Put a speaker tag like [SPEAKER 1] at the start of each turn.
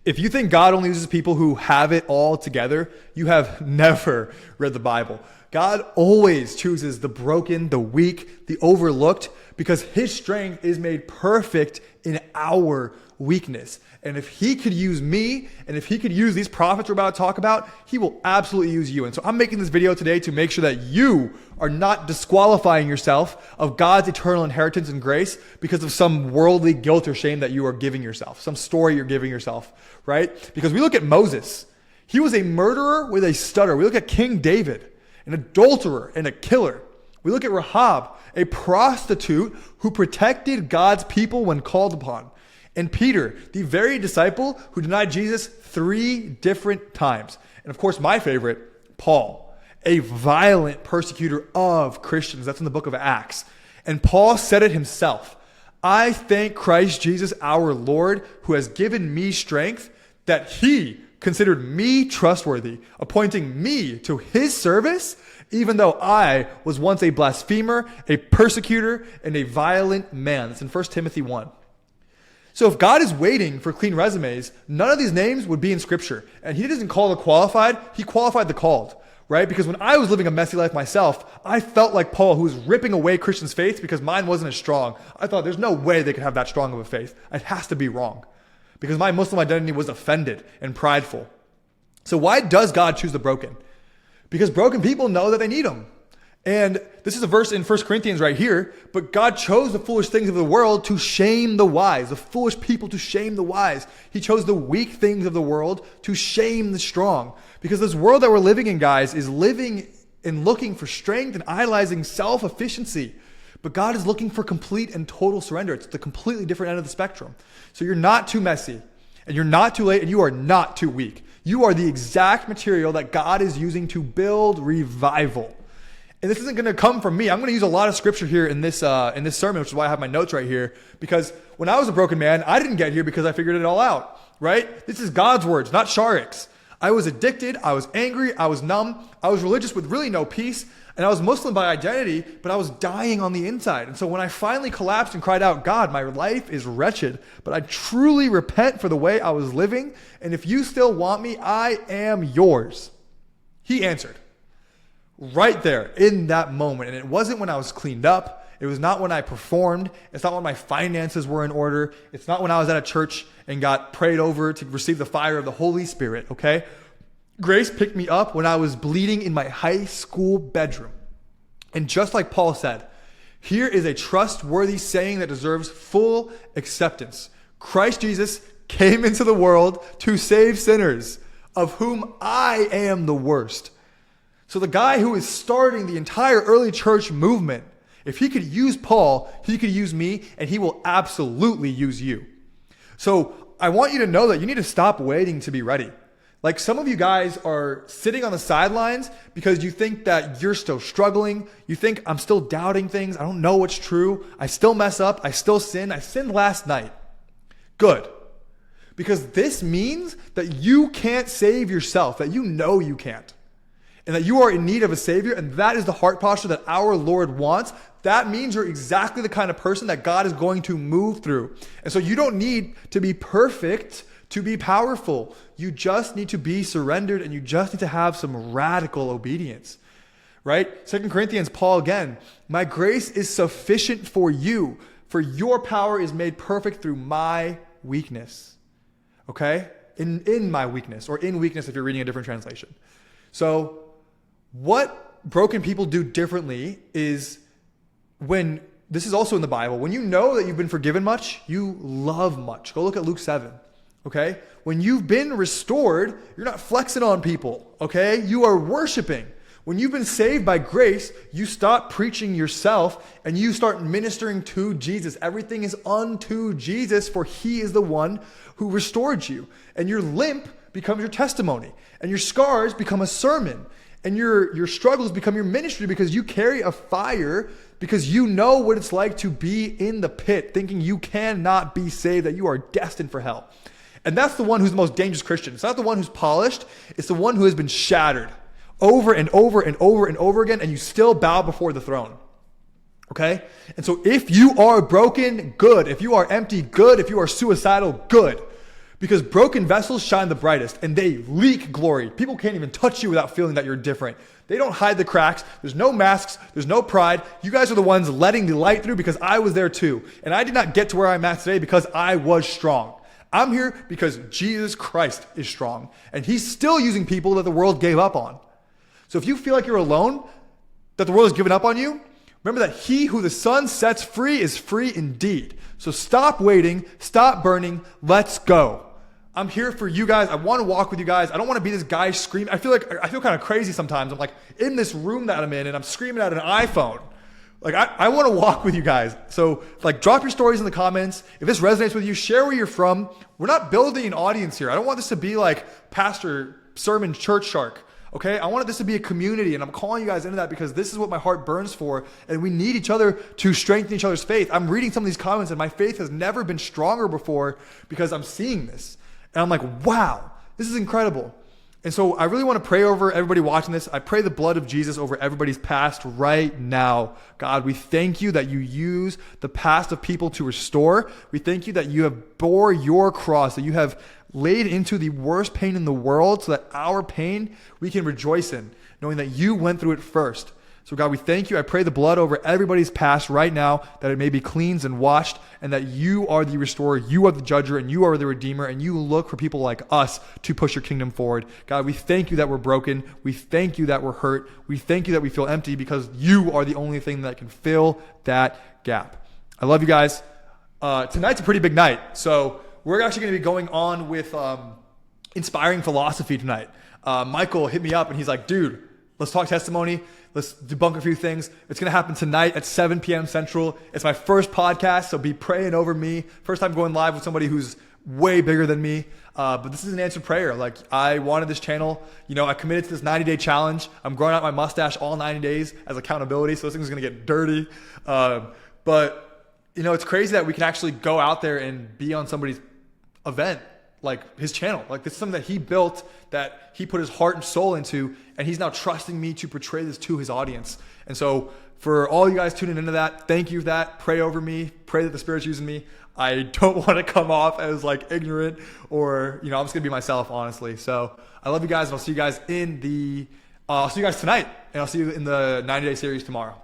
[SPEAKER 1] If you think God only uses people who have it all together, you have never read the Bible. God always chooses the broken, the weak, the overlooked, because his strength is made perfect in our weakness. And if he could use me, and if he could use these prophets we're about to talk about, he will absolutely use you. And so I'm making this video today to make sure that you are not disqualifying yourself of God's eternal inheritance and grace because of some worldly guilt or shame that you are giving yourself, some story you're giving yourself, right? Because we look at Moses. He was a murderer with a stutter. We look at King David, an adulterer and a killer. We look at Rahab, a prostitute who protected God's people when called upon. And Peter, the very disciple who denied Jesus 3 different times. And of course, my favorite, Paul, a violent persecutor of Christians. That's in the book of Acts. And Paul said it himself. I thank Christ Jesus, our Lord, who has given me strength, that he considered me trustworthy, appointing me to his service, even though I was once a blasphemer, a persecutor, and a violent man. That's in 1 Timothy 1. So if God is waiting for clean resumes, none of these names would be in scripture. And he doesn't call the qualified, he qualified the called, right? Because when I was living a messy life myself, I felt like Paul, who was ripping away Christians' faith because mine wasn't as strong. I thought there's no way they could have that strong of a faith. It has to be wrong. Because my Muslim identity was offended and prideful. So why does God choose the broken? Because broken people know that they need him. And this is a verse in 1 Corinthians right here, but God chose the foolish things of the world to shame the wise, the foolish people to shame the wise. He chose the weak things of the world to shame the strong. Because this world that we're living in, guys, is living and looking for strength and idolizing self-efficiency. But God is looking for complete and total surrender. It's the completely different end of the spectrum. So you're not too messy, and you're not too late, and you are not too weak. You are the exact material that God is using to build revival. And this isn't going to come from me. I'm going to use a lot of scripture here in this sermon, which is why I have my notes right here. Because when I was a broken man, I didn't get here because I figured it all out, right? This is God's words, not Sharik's. I was addicted. I was angry. I was numb. I was religious with really no peace. And I was Muslim by identity, but I was dying on the inside. And so when I finally collapsed and cried out, God, my life is wretched, but I truly repent for the way I was living. And if you still want me, I am yours. He answered. Right there in that moment. And it wasn't when I was cleaned up. It was not when I performed. It's not when my finances were in order. It's not when I was at a church and got prayed over to receive the fire of the Holy Spirit, okay? Grace picked me up when I was bleeding in my high school bedroom. And just like Paul said, here is a trustworthy saying that deserves full acceptance. Christ Jesus came into the world to save sinners, of whom I am the worst. So the guy who is starting the entire early church movement, if he could use Paul, he could use me, and he will absolutely use you. So I want you to know that you need to stop waiting to be ready. Like some of you guys are sitting on the sidelines because you think that you're still struggling. You think I'm still doubting things. I don't know what's true. I still mess up. I still sin. I sinned last night. Good. Because this means that you can't save yourself, that you know you can't. And that you are in need of a Savior, and that is the heart posture that our Lord wants. That means you're exactly the kind of person that God is going to move through. And so you don't need to be perfect to be powerful. You just need to be surrendered, and you just need to have some radical obedience, right? 2 Corinthians, Paul again, my grace is sufficient for you, for your power is made perfect through my weakness, okay? In my weakness, or in weakness if you're reading a different translation. So what broken people do differently is when, this is also in the Bible, when you know that you've been forgiven much, you love much. Go look at Luke 7, okay? When you've been restored, you're not flexing on people, okay? You are worshiping. When you've been saved by grace, you stop preaching yourself and you start ministering to Jesus. Everything is unto Jesus, for he is the one who restored you. And your limp becomes your testimony, and your scars become a sermon, and your struggles become your ministry because you carry a fire, because you know what it's like to be in the pit thinking you cannot be saved, that you are destined for hell. And that's the one who's the most dangerous Christian. It's not the one who's polished. It's the one who has been shattered over and over and over and over again, and you still bow before the throne. Okay? And so if you are broken, good. If you are empty, good. If you are suicidal, good. Because broken vessels shine the brightest and they leak glory. People can't even touch you without feeling that you're different. They don't hide the cracks. There's no masks. There's no pride. You guys are the ones letting the light through because I was there too. And I did not get to where I'm at today because I was strong. I'm here because Jesus Christ is strong. And he's still using people that the world gave up on. So if you feel like you're alone, that the world has given up on you, remember that he who the Son sets free is free indeed. So stop waiting. Stop burning. Let's go. I'm here for you guys. I want to walk with you guys. I don't want to be this guy screaming. I feel kind of crazy sometimes. I'm like in this room that I'm in and I'm screaming at an iPhone. Like I want to walk with you guys. So like drop your stories in the comments. If this resonates with you, share where you're from. We're not building an audience here. I don't want this to be like Pastor Sermon Church Shark. Okay, I wanted this to be a community, and I'm calling you guys into that because this is what my heart burns for, and we need each other to strengthen each other's faith. I'm reading some of these comments, and my faith has never been stronger before because I'm seeing this. And I'm like, wow, this is incredible. And so I really want to pray over everybody watching this. I pray the blood of Jesus over everybody's past right now. God, we thank you that you use the past of people to restore. We thank you that you have bore your cross, that you have laid into the worst pain in the world so that our pain we can rejoice in, knowing that you went through it first. So God, we thank you. I pray the blood over everybody's past right now, that it may be cleansed and washed, and that you are the restorer, you are the judger, and you are the redeemer, and you look for people like us to push your kingdom forward. God, we thank you that we're broken. We thank you that we're hurt. We thank you that we feel empty because you are the only thing that can fill that gap. I love you guys. Tonight's a pretty big night. So we're actually going to be going on with inspiring philosophy tonight. Michael hit me up and he's like, dude, let's talk testimony. Let's debunk a few things. It's going to happen tonight at 7 p.m. Central. It's my first podcast, so be praying over me. First time going live with somebody who's way bigger than me. But this is an answered prayer. Like, I wanted this channel. You know, I committed to this 90-day challenge. I'm growing out my mustache all 90 days as accountability, so this thing's going to get dirty. But, you know, it's crazy that we can actually go out there and be on somebody's event, like his channel. Like, this is something that he built, that he put his heart and soul into, and he's now trusting me to portray this to his audience. And so for all you guys tuning into that, thank you for that. Pray over me. Pray that the Spirit's using me. I don't want to come off as like ignorant or, you know, I'm just going to be myself, honestly. So I love you guys, and I'll see you guys tonight, and I'll see you in the 90-day series tomorrow.